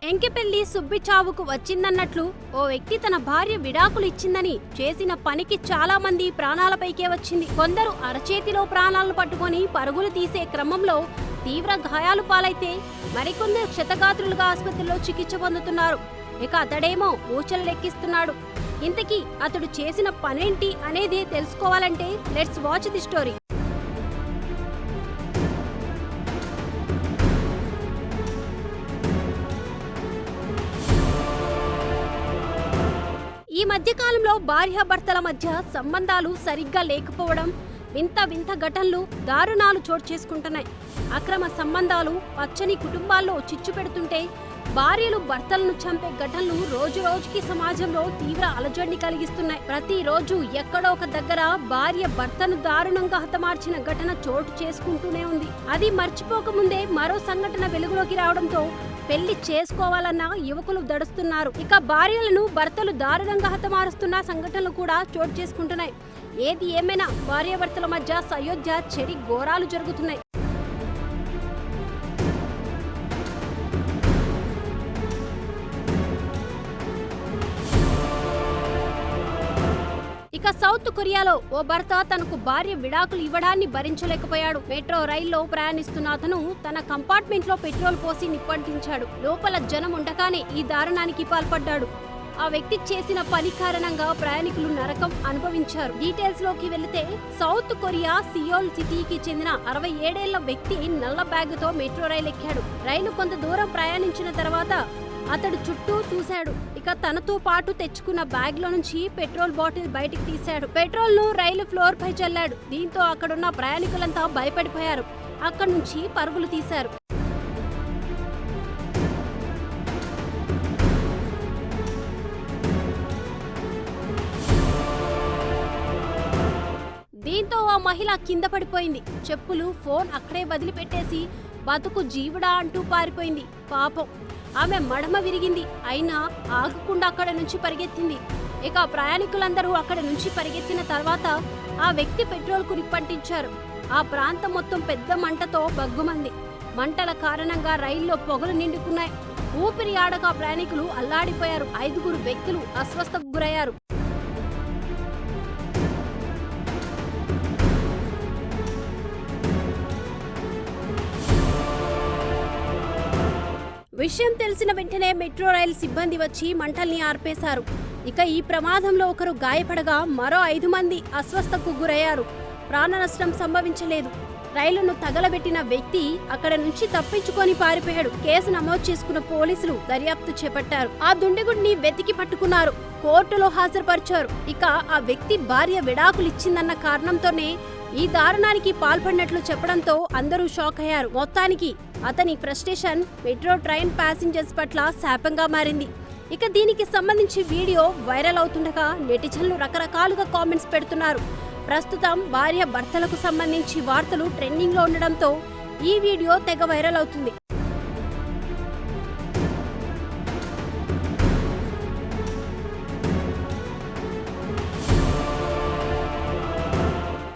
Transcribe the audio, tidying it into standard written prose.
ఎంకిపెల్లి సుబ్బి చావుకు వచ్చిందన్నట్లు ఓ వ్యక్తి తన భార్య విడాకులు ఇచ్చిందని చేసిన పనికి చాలా మంది ప్రాణాలపైకే వచ్చింది. కొందరు అరచేతిలో ప్రాణాలను పట్టుకొని పరుగులు తీసే క్రమంలో తీవ్ర గాయాలు పాలైతే మరికొందరు క్షతగాత్రులుగా ఆసుపత్రిలో చికిత్స పొందుతున్నారు. ఇక అతడేమో ఊచలు లెక్కిస్తున్నాడు. ఇంతకీ అతడు చేసిన పనేంటి అనేది తెలుసుకోవాలంటే లెట్స్ వాచ్ ది స్టోరీ. ఈ మధ్యకాలంలో భార్యాభర్తల మధ్య సంబంధాలు సరిగ్గా లేకపోవడం, వింత వింత ఘటనలు, దారుణాలు చోటు చేసుకుంటున్నాయి. అక్రమ సంబంధాలు పచ్చని కుటుంబాల్లో చిచ్చు పెడుతుంటే భార్యలు భర్తలను చంపే ఘటనలు రోజు రోజుకి సమాజంలో తీవ్ర అలజడిని కలిగిస్తున్నాయి. ప్రతిరోజు ఎక్కడో ఒక దగ్గర భార్య భర్తను దారుణంగా హతమార్చిన ఘటన చోటు చేసుకుంటూనే ఉంది. అది మర్చిపోకముందే మరో సంఘటన వెలుగులోకి రావడంతో పెళ్లి చేసుకోవాలన్న యువకులు దడుస్తున్నారు. ఇక భార్యలను భర్తలు దారుణంగా హతమారుస్తున్న సంఘటనలు కూడా చోటు చేసుకుంటున్నాయి. ఏది ఏమైనా భార్యాభర్తల మధ్య సయోధ్య చెడి ఘోరాలు జరుగుతున్నాయి. ఇక సౌత్ కొరియాలో ఓ భర్త తనకు భార్య విడాకులు ఇవ్వడాన్ని భరించలేకపోయాడు. మెట్రో రైల్లో ప్రయాణిస్తున్న అతను తన కంపార్ట్మెంట్ లో పెట్రోల్ పోసి నిప్పంటించాడు. లోపల జనం ఉండగానే ఈ దారుణానికి పాల్పడ్డాడు. ఆ వ్యక్తి చేసిన పని కారణంగా ప్రయాణికులు నరకం అనుభవించారు. డీటెయిల్స్ లోకి వెళితే సౌత్ కొరియా సియోల్ సిటీకి చెందిన 67 ఏళ్ల వ్యక్తి నల్ల బ్యాగుతో మెట్రో రైలు ఎక్కాడు. రైలు కొంత దూరం ప్రయాణించిన తర్వాత అతడు చుట్టూ చూశాడు. ఇక తనతో పాటు తెచ్చుకున్న బ్యాగ్ లో నుంచి పెట్రోల్ బాటిల్ బయటికి తీశాడు. పెట్రోల్ ను రైలు ఫ్లోర్ పై చల్లాడు. దీంతో అక్కడున్న ప్రయాణికులంతా భయపడిపోయారు. అక్కడి నుంచి పరుగులు తీశారు. దీంతో ఆ మహిళ కింద పడిపోయింది. చెప్పులు, ఫోన్ అక్కడే వదిలిపెట్టేసి బతుకు జీవుడా అంటూ పారిపోయింది. పాపం, ఆమె మడమ విరిగింది. అయినా ఆగకుండా అక్కడ నుంచి పరిగెత్తింది. ఇక ప్రయాణికులందరూ అక్కడ నుంచి పరిగెత్తిన తర్వాత ఆ వ్యక్తి పెట్రోల్ కు నిప్పంటించారు. ఆ ప్రాంతం మొత్తం పెద్ద మంటతో బగ్గుమంది. మంటల కారణంగా రైల్లో పొగలు నిండుకున్నాయి. ఊపిరి ఆడక ప్రయాణికులు అల్లాడిపోయారు. 5 వ్యక్తులు అస్వస్థకు గురయ్యారు. విషయం తెలిసిన వెంటనే మెట్రో రైల్ సిబ్బంది వచ్చి మంటల్ని ఆర్పేశారు. ఇక ఈ ప్రమాదంలో ఒకరు గాయపడగా మరో 5 మంది అస్వస్థకు గురయ్యారు. ప్రాణ నష్టం సంభవించలేదు. రైలును తగలబెట్టిన వ్యక్తి అక్కడ నుంచి తప్పించుకొని పారిపోయాడు. కేసు నమోదు చేసుకున్న పోలీసులు దర్యాప్తు చేపట్టారు. ఆ దుండగుడిని వెతికి పట్టుకున్నారు. కోర్టులో హాజరుపరిచారు. ఇక ఆ వ్యక్తి భార్య విడాకులు ఇచ్చిందన్న కారణంతోనే ఈ దారుణానికి పాల్పడినట్లు చెప్పడంతో అందరూ షాక్ అయ్యారు. మొత్తానికి అతని ఫ్రస్ట్రేషన్ మెట్రో ట్రైన్ ప్యాసింజర్స్ పట్ల శాపంగా మారింది. ఇక దీనికి సంబంధించి వీడియో వైరల్ అవుతుండగా నెటిజన్లు రకరకాలుగా కామెంట్స్ పెడుతున్నారు. ప్రస్తుతం భార్య భర్తలకు సంబంధించి వార్తలు ట్రెండింగ్ లో ఉండడంతో ఈ వీడియో తెగ వైరల్ అవుతుంది.